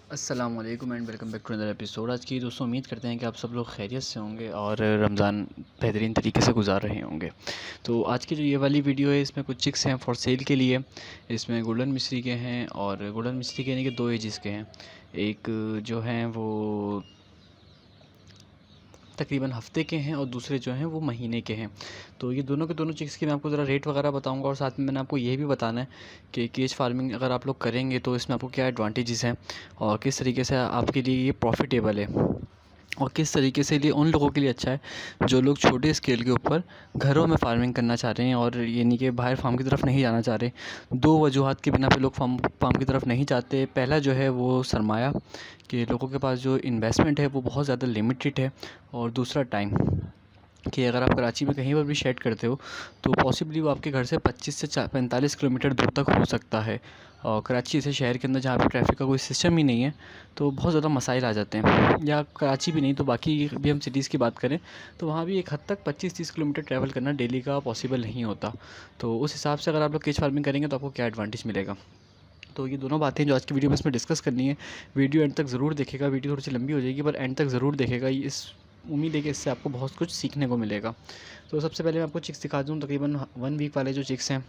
अस्सलाम वालेकुम and welcome back to another episode. आज की दोस्तों उम्मीद करते हैं कि आप सब लोग खैरियत से होंगे और रमज़ान बेहतरीन तरीके से गुजार रहे होंगे। तो आज की जो ये वाली वीडियो है इसमें कुछ चिक्स हैं फॉर सेल के लिए। इसमें गोल्डन मिस्री के हैं और गोल्डन मिस्री के यानी कि दो एजेस के हैं। एक जो हैं वो तकरीबन हफ़्ते के हैं और दूसरे जो हैं वो महीने के हैं। तो ये दोनों के दोनों चिक्स की मैं आपको ज़रा रेट वगैरह बताऊंगा और साथ में मैंने आपको ये भी बताना है कि केज फार्मिंग अगर आप लोग करेंगे तो इसमें आपको क्या एडवांटेजेस हैं और किस तरीके से आपके लिए ये प्रॉफिटेबल है और किस तरीके से ये उन लोगों के लिए अच्छा है जो लोग छोटे स्केल के ऊपर घरों में फार्मिंग करना चाह रहे हैं और यानी कि बाहर फार्म की तरफ नहीं जाना चाह रहे। दो वजूहात की बिना पे लोग फार्म की तरफ नहीं जाते। पहला जो है वो सरमाया, कि लोगों के पास जो इन्वेस्टमेंट है वो बहुत ज़्यादा लिमिटेड है, और दूसरा टाइम, कि अगर आप कराची में कहीं पर भी शेड करते हो तो पॉसिबली वो आपके घर से 25 से 45 किलोमीटर दूर तक हो सकता है। और कराची जैसे शहर के अंदर जहाँ पे ट्रैफिक का कोई सिस्टम ही नहीं है तो बहुत ज़्यादा मसाइल आ जाते हैं। या कराची भी नहीं तो बाकी भी हम सिटीज़ की बात करें तो वहाँ भी एक हद तक 25-30 किलोमीटर ट्रैवल करना डेली का पॉसिबल नहीं होता। तो उस हिसाब से अगर आप लोग केज फार्मिंग करेंगे तो आपको क्या एडवांटेज मिलेगा। तो ये दोनों बातें जो आज की वीडियो में इसमें डिस्कस करनी है। वीडियो एंड तक ज़रूर देखेगा। वीडियो थोड़ी सी लंबी हो जाएगी पर एंड तक ज़रूर देखेगा। इस उम्मीद है कि इससे आपको बहुत कुछ सीखने को मिलेगा। तो सबसे पहले मैं आपको चिक्स दिखा दूँ। तकरीबन 1 वीक वाले जो चिक्स हैं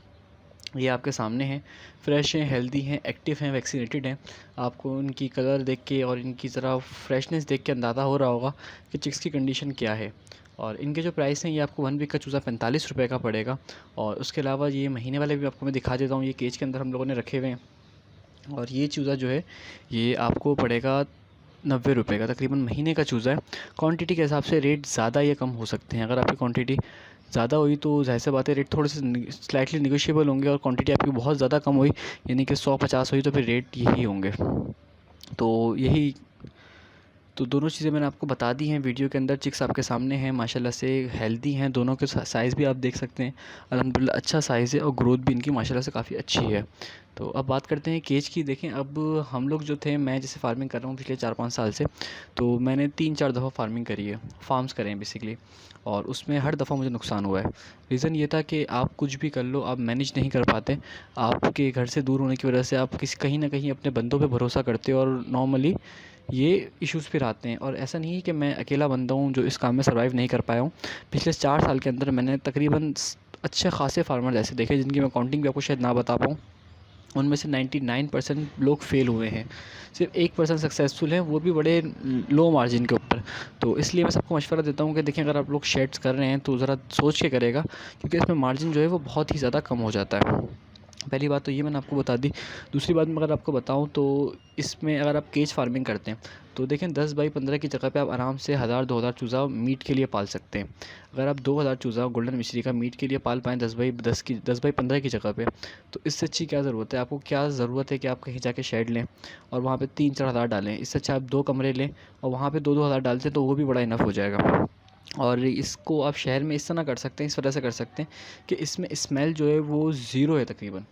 ये आपके सामने हैं। फ्रेश हैं, हेल्दी हैं, एक्टिव हैं, वैक्सीनेटेड हैं। आपको इनकी कलर देख के और इनकी ज़रा फ्रेशनेस देख के अंदाज़ा हो रहा होगा कि चिक्स की कंडीशन क्या है। और इनके जो प्राइस हैं ये आपको 1 वीक का चूज़ा 45 रुपये का पड़ेगा। और उसके अलावा ये महीने वाले भी आपको मैं दिखा देता हूँ। ये केज के अंदर हम लोगों ने रखे हुए हैं और ये चूज़ा जो है ये आपको पड़ेगा 90 रुपये का। तकरीबन महीने का चूज़ा है। क्वांटिटी के हिसाब से रेट ज़्यादा या कम हो सकते हैं। अगर आपकी क्वांटिटी ज़्यादा हुई तो ज़ाहिर सी बात है रेट थोड़े से स्लाइटली निगोशिएबल होंगे, और क्वांटिटी आपकी बहुत ज़्यादा कम हुई यानी कि 100-50 हुई तो फिर रेट यही होंगे। तो यही तो दोनों चीज़ें मैंने आपको बता दी हैं वीडियो के अंदर। चिक्स आपके सामने हैं, माशाल्लाह से हेल्दी हैं। दोनों के साइज़ भी आप देख सकते हैं, अल्हम्दुलिल्लाह अच्छा साइज़ है और ग्रोथ भी इनकी माशाल्लाह से काफ़ी अच्छी है। तो अब बात करते हैं केज की। देखें अब हम लोग जो थे, मैं जैसे फार्मिंग कर रहा हूँ पिछले 4-5 साल से, तो मैंने 3-4 दफ़ा फार्मिंग करी है, फार्म्स करे हैं बेसिकली, और उसमें हर दफ़ा मुझे नुकसान हुआ है। रीज़न ये था कि आप कुछ भी कर लो आप मैनेज नहीं कर पाते। आपके घर से दूर होने की वजह से आप कहीं ना कहीं अपने बंदों पे भरोसा करते हो और नॉर्मली ये इश्यूज़ फिर आते हैं। और ऐसा नहीं है कि मैं अकेला बंदा हूँ जो इस काम में सर्वाइव नहीं कर पाया हूँ। पिछले 4 साल के अंदर मैंने तकरीबन अच्छे खासे फार्मर ऐसे देखे जिनकी मैं काउंटिंग भी आपको शायद ना बता पाऊँ। उनमें से 99% लोग फेल हुए हैं, सिर्फ 1% सक्सेसफुल हैं, वो भी बड़े लो मार्जिन के ऊपर। तो इसलिए मैं सबको मशवरा देता हूँ कि देखें अगर आप लोग शेड्स कर रहे हैं तो ज़रा सोच के करेगा, क्योंकि इसमें मार्जिन जो है वो बहुत ही ज़्यादा कम हो जाता है। पहली बात तो ये मैंने आपको बता दी। दूसरी बात मैं अगर आपको बताऊं तो इसमें अगर आप केज फार्मिंग करते हैं तो देखें 10 बाई 15 की जगह पे आप आराम से 1000-2000 चूज़ा मीट के लिए पाल सकते हैं। अगर आप 2000 चूज़ा गोल्डन मिश्री का मीट के लिए पाल पाएँ 10 बाई 15 की जगह पे, तो इससे अच्छी क्या ज़रूरत है। आपको क्या ज़रूरत है कि आप कहीं जाके शेड लें और वहाँ पे 3-4 हज़ार डालें। इससे अच्छा आप 2 कमरे लें और वहाँ पे 2-2 हज़ार डालते तो वो भी बड़ा इनफ हो जाएगा। और इसको आप शहर में इस तरह कर सकते हैं, इस वजह से कर सकते हैं कि इसमें स्मेल जो है वो ज़ीरो है तकरीबन।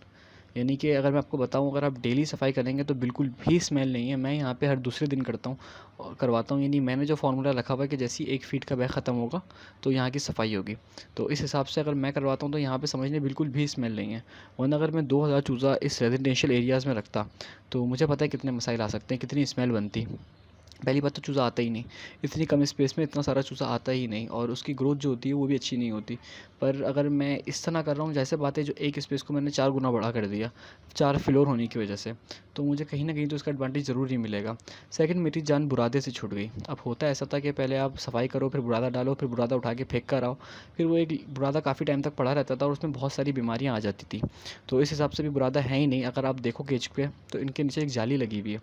यानी कि अगर मैं आपको बताऊं, अगर आप डेली सफाई करेंगे तो बिल्कुल भी स्मेल नहीं है। मैं यहाँ पे हर दूसरे दिन करता हूँ और करवाता हूँ। यानी मैंने जो फार्मूला रखा हुआ है कि जैसे ही 1 फीट का बैग ख़त्म होगा तो यहाँ की सफाई होगी। तो इस हिसाब से अगर मैं करवाता हूँ तो यहाँ पे समझने बिल्कुल भी स्मेल नहीं है। वरना अगर मैं 2000 चूज़ा इस रेजिडेंशियल एरियाज़ में रखता तो मुझे पता है कितने मसाइल आ सकते हैं, कितनी स्मेल बनती। पहली बात तो चूज़ा आता ही नहीं, इतनी कम स्पेस में इतना सारा चूज़ा आता ही नहीं, और उसकी ग्रोथ जो होती है वो भी अच्छी नहीं होती। पर अगर मैं इस तरह कर रहा हूँ, जैसे बात है जो एक स्पेस को मैंने 4 गुना बड़ा कर दिया 4 फ्लोर होने की वजह से, तो मुझे कहीं ना कहीं तो इसका एडवांटेज ज़रूर ही मिलेगा। सेकंड, मेरी जान बुरादे से छूट गई। अब होता ऐसा था कि पहले आप सफाई करो, फिर बुरादा डालो, फिर बुरादा उठा के फेंक कर आओ, फिर वो एक बुरादा काफ़ी टाइम तक पड़ा रहता था और उसमें बहुत सारी बीमारियाँ आ जाती थी। तो इस हिसाब से भी बुरादा है ही नहीं। अगर आप देखो केज पे तो इनके नीचे एक जाली लगी हुई है,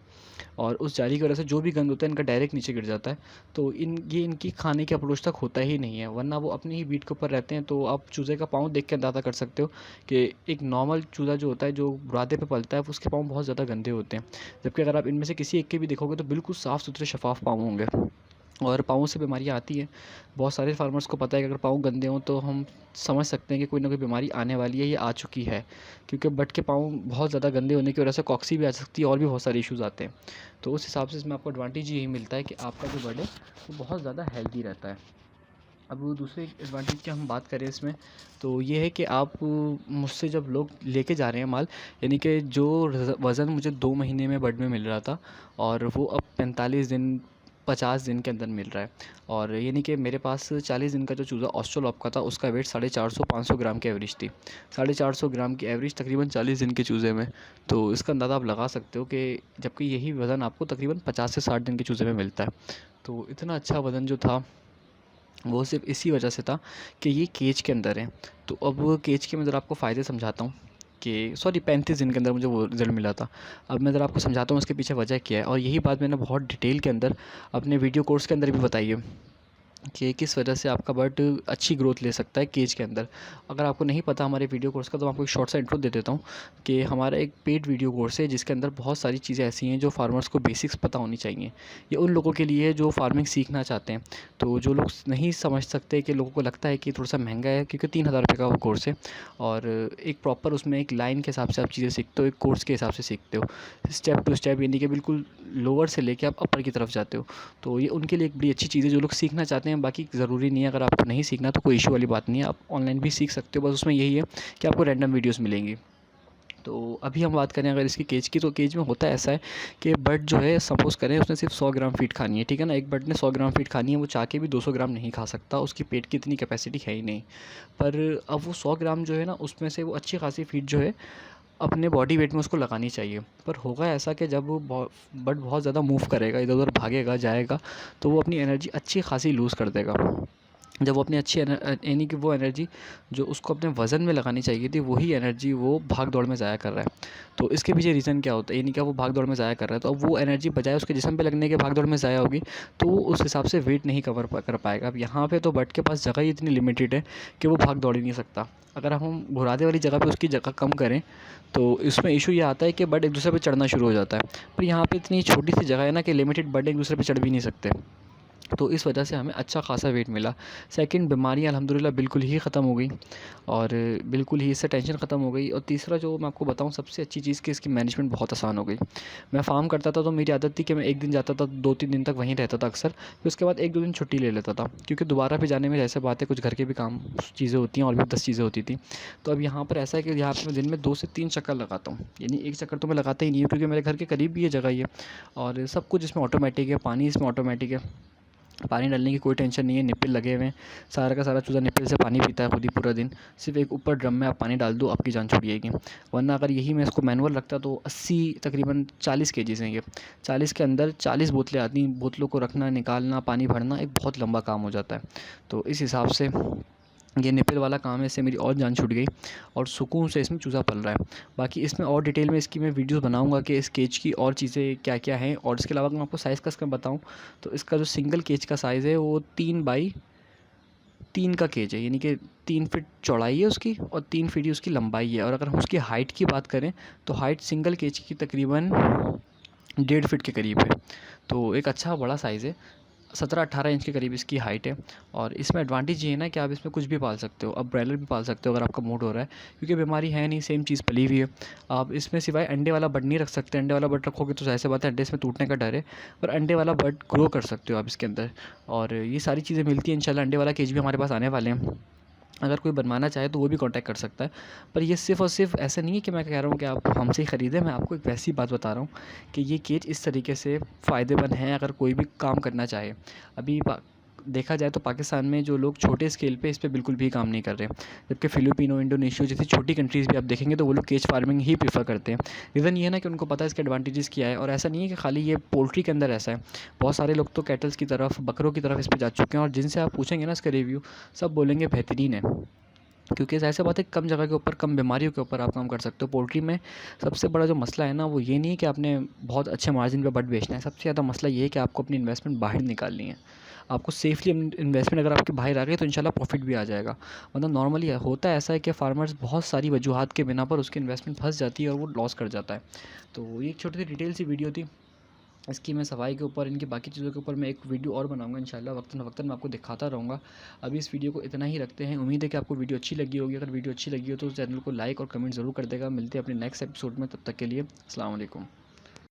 और उस जाली की वजह से जो भी गंद होता है इनका डायरेक्ट नीचे गिर जाता है। तो ये इनकी खाने के अप्रोच तक होता ही नहीं है, वरना वो अपनी ही बीट के ऊपर रहते हैं। तो आप चूज़े का पाँव देख के अंदाज़ा कर सकते हो कि एक नॉर्मल चूज़ा जो होता है जो बुरादे पे पलता है उसके पाँव बहुत ज़्यादा गंदे होते हैं, जबकि अगर आप इनमें से किसी एक के भी देखोगे तो बिल्कुल साफ़ सुथरे शफाफ पाँव होंगे। और पाँव से बीमारियाँ आती हैं। बहुत सारे फार्मर्स को पता है कि अगर पाँव गंदे हों तो हम समझ सकते हैं कि कोई ना कोई बीमारी आने वाली है, ये आ चुकी है, क्योंकि बट के पाँव बहुत ज़्यादा गंदे होने की वजह से कॉक्सी भी आ सकती है और भी बहुत सारे इश्यूज़ आते हैं। तो उस हिसाब से इसमें आपको एडवांटेज यही मिलता है कि आपका जो बर्ड है वो बहुत ज़्यादा हेल्दी रहता है। अब दूसरे एडवांटेज की हम बात करें इसमें, तो ये है कि आप मुझसे जब लोग लेके जा रहे हैं माल, यानी कि जो वज़न मुझे 2 महीने में बड में मिल रहा था और वो अब 45 दिन 50 दिन के अंदर मिल रहा है। और यानी कि मेरे पास 40 दिन का जो चूज़ा ऑस्ट्रोलॉप का था, उसका वेट 450-500 ग्राम की एवरेज थी। 450 ग्राम की एवरेज तकरीबन 40 दिन के चूज़े में। तो इसका अंदाज़ा आप लगा सकते हो कि जबकि यही वज़न आपको तकरीबन 50 से 60 दिन के चूज़े में मिलता है। तो इतना अच्छा वज़न जो था वो सिर्फ़ इसी वजह से था कि ये केज के अंदर है। तो अब केज के मैं ज़रा आपको फ़ायदे समझाता हूँ कि सॉरी 35 दिन के अंदर मुझे वो रिज़ल्ट मिला था। अब मैं ज़रा आपको समझाता हूँ उसके पीछे वजह क्या है, और यही बात मैंने बहुत डिटेल के अंदर अपने वीडियो कोर्स के अंदर भी बताई है कि किस वजह से आपका बर्ड अच्छी ग्रोथ ले सकता है केज के अंदर। अगर आपको नहीं पता हमारे वीडियो कोर्स का, तो मैं आपको एक शॉर्ट सा इंट्रो दे देता हूँ कि हमारा एक पेड वीडियो कोर्स है जिसके अंदर बहुत सारी चीज़ें ऐसी हैं जो फार्मर्स को बेसिक्स पता होनी चाहिए। ये उन लोगों के लिए है जो फार्मिंग सीखना चाहते हैं। तो जो लोग नहीं समझ सकते, कि लोगों को लगता है कि थोड़ा सा महंगा है, क्योंकि 3000 रुपये का वो कोर्स है और एक प्रॉपर उसमें एक लाइन के हिसाब से आप चीज़ें सीखते हो, एक कोर्स के हिसाब से सीखते हो, स्टेप टू स्टेप, यानी कि बिल्कुल लोअर से लेके आप अपर की तरफ जाते हो। तो ये उनके लिए एक बड़ी अच्छी चीज़ है जो लोग सीखना चाहते हैं। बाकी ज़रूरी नहीं है, अगर आपको नहीं सीखना तो कोई इशू वाली बात नहीं है, आप ऑनलाइन भी सीख सकते हो। बस उसमें यही है कि आपको रैंडम वीडियोस मिलेंगी। तो अभी हम बात करें अगर इसकी केज की, तो केज में होता ऐसा है कि बर्ड जो है, सपोज़ करें उसने सिर्फ 100 ग्राम फीड खानी है, ठीक है ना। एक बर्ड ने 100 ग्राम फीड खानी है, वो चाह के भी 200 ग्राम नहीं खा सकता, उसकी पेट की इतनी कैपेसिटी है ही नहीं। पर अब वो 100 ग्राम जो है ना, उसमें से वो अच्छी खासी फीड जो है अपने बॉडी वेट में उसको लगानी चाहिए। पर होगा ऐसा कि जब वो बर्ड बहुत ज़्यादा मूव करेगा, इधर उधर भागेगा जाएगा, तो वो अपनी एनर्जी अच्छी खासी लूज़ कर देगा। जब वो अपनी अच्छी यानी कि वो एनर्जी जो उसको अपने वज़न में लगानी चाहिए थी, वही एनर्जी वो भाग दौड़ में ज़ाया कर रहा है। तो इसके पीछे रीज़न क्या होता है, यानी क्या वो भाग दौड़ में ज़ाया कर रहा है, तो अब वो एनर्जी बजाय उसके जिस्म पे लगने के भाग दौड़ में ज़ाया होगी, तो वो उस हिसाब से वेट नहीं कर पाएगा। अब यहाँ पे तो बर्ड के पास जगह ही इतनी लिमिटेड है कि वो भाग दौड़ ही नहीं सकता। अगर हम बुरादे वाली जगह पे उसकी जगह कम करें, तो इसमें इशू ये आता है कि बर्ड एक दूसरे पे चढ़ना शुरू हो जाता है। पर यहाँ पे इतनी छोटी सी जगह है ना कि लिमिटेड बर्ड एक दूसरे पे चढ़ भी नहीं सकते। तो इस वजह से हमें अच्छा खासा वेट मिला। सेकंड, बीमारियाँ अल्हम्दुलिल्लाह बिल्कुल ही ख़त्म हो गई और बिल्कुल ही इससे टेंशन ख़त्म हो गई। और तीसरा जो मैं आपको बताऊँ सबसे अच्छी चीज़, कि इसकी मैनेजमेंट बहुत आसान हो गई। मैं फ़ार्म करता था तो मेरी आदत थी कि मैं एक दिन जाता था, 2-3 दिन तक वहीं रहता था अक्सर, फिर उसके बाद 1-2 दिन छुट्टी ले लेता था, क्योंकि दोबारा भी जाने में जैसे बात है, कुछ घर के भी काम चीज़ें होती हैं और भी 10 चीज़ें होती थी। तो अब यहाँ पर ऐसा है कि यहाँ पे मैं दिन में 2 से 3 चक्कर लगाता हूँ, यानी 1 चक्कर तो मैं लगाता ही नहीं हूँ, क्योंकि मेरे घर के करीब भी ये जगह ही है और सब कुछ इसमें ऑटोमेटिक है, पानी इसमें ऑटोमेटिक है, पानी डालने की कोई टेंशन नहीं है, निप्पल लगे हुए हैं, सारा का सारा चूज़ा निप्पल से पानी पीता है खुद ही पूरा दिन। सिर्फ़ एक ऊपर ड्रम में आप पानी डाल दो, आपकी जान छूट जाएगी। वरना अगर यही मैं इसको मैनुअल रखता तो 80 तकरीबन 40 केजीज़ हैं ये। 40 के अंदर 40 बोतलें आती हैं, बोतलों को रखना, निकालना, पानी भरना एक बहुत लंबा काम हो जाता है। तो इस हिसाब से ये निप्पल वाला काम है, इससे मेरी और जान छूट गई और सुकून से इसमें चूज़ा पल रहा है। बाकी इसमें और डिटेल में इसकी मैं वीडियोस बनाऊंगा कि इस केज की और चीज़ें क्या क्या हैं। और इसके अलावा अगर मैं आपको साइज़ का इसका बताऊं, तो इसका जो सिंगल केज का साइज़ है वो 3 बाई 3 का केज है, यानी कि 3 फीट चौड़ाई है उसकी और 3 फीट ही उसकी लंबाई है। और अगर हम उसकी हाइट की बात करें, तो हाइट सिंगल केज की तकरीबन 1.5 फीट के करीब है। तो एक अच्छा बड़ा साइज़ है, 17-18 इंच के करीब इसकी हाइट है। और इसमें एडवांटेज ये है ना कि आप इसमें कुछ भी पाल सकते हो, आप ब्रॉयलर भी पाल सकते हो अगर आपका मूड हो रहा है, क्योंकि बीमारी है नहीं, सेम चीज़ पली हुई है। आप इसमें सिवाय अंडे वाला बर्ड नहीं रख सकते, अंडे वाला बर्ड रखोगे तो ज़ाहिर सी बात है अंडे इसमें टूटने का डर है, पर अंडे वाला बर्ड ग्रो कर सकते हो आप इसके अंदर। और ये सारी चीज़ें मिलती हैं इंशाल्लाह। अंडे वाला केज भी हमारे पास आने वाले हैं, अगर कोई बनवाना चाहे तो वो भी कांटेक्ट कर सकता है। पर ये सिर्फ़ और सिर्फ ऐसा नहीं है कि मैं कह रहा हूँ कि आप हमसे ही ख़रीदें, मैं आपको एक वैसी बात बता रहा हूँ कि ये केज इस तरीके से फ़ायदेमंद हैं अगर कोई भी काम करना चाहे। अभी देखा जाए तो पाकिस्तान में जो लोग छोटे स्केल पे इस पे बिल्कुल भी काम नहीं कर रहे, जबकि फ़िलिपिनो, इंडोनेशिया जैसी छोटी कंट्रीज़ भी आप देखेंगे तो वो लोग केज फार्मिंग ही प्रेफर करते हैं। रीज़न ये है ना कि उनको पता है इसके एडवांटेजेस क्या है। और ऐसा नहीं है कि खाली ये पोल्ट्री के अंदर ऐसा है, बहुत सारे लोग तो कैटल्स की तरफ, बकरों की तरफ इस पे जा चुके हैं, और जिनसे आप पूछेंगे ना इसका रिव्यू, सब बोलेंगे बेहतरीन है। क्योंकि ज़ाहिर सी बात है कम जगह के ऊपर, कम बीमारियों के ऊपर आप काम कर सकते हो। पोल्ट्री में सबसे बड़ा जो मसला है ना, वो ये नहीं है कि आपने बहुत अच्छे मार्जिन पे बर्ड बेचना है, सबसे ज़्यादा मसला ये है कि आपको अपनी इन्वेस्टमेंट बाहर निकालनी है। आपको सेफली इन्वेस्टमेंट अगर आपकी बाहर आ गई तो इंशाल्लाह प्रॉफिट भी आ जाएगा। मतलब नॉर्मली होता है ऐसा है कि फार्मर्स बहुत सारी वजूहात के बिना पर उसकी इन्वेस्टमेंट फंस जाती है और वो लॉस कर जाता है। तो ये एक छोटी सी डिटेल सी वीडियो थी, इसकी मैं सफाई के ऊपर, इनकी बाकी चीज़ों के ऊपर मैं एक वीडियो और बनाऊंगा इंशाल्लाह, वक्तन फ़वक्तन मैं आपको दिखाता रहूँगा। अभी इस वीडियो को इतना ही रखते हैं, उम्मीद है कि आपको वीडियो अच्छी लगी होगी। अगर वीडियो अच्छी लगी हो तो चैनल को लाइक और कमेंट ज़रूर कर देगा। मिलते हैं अपने नेक्स्ट एपिसोड में, तब तक के लिए अस्सलाम वालेकुम।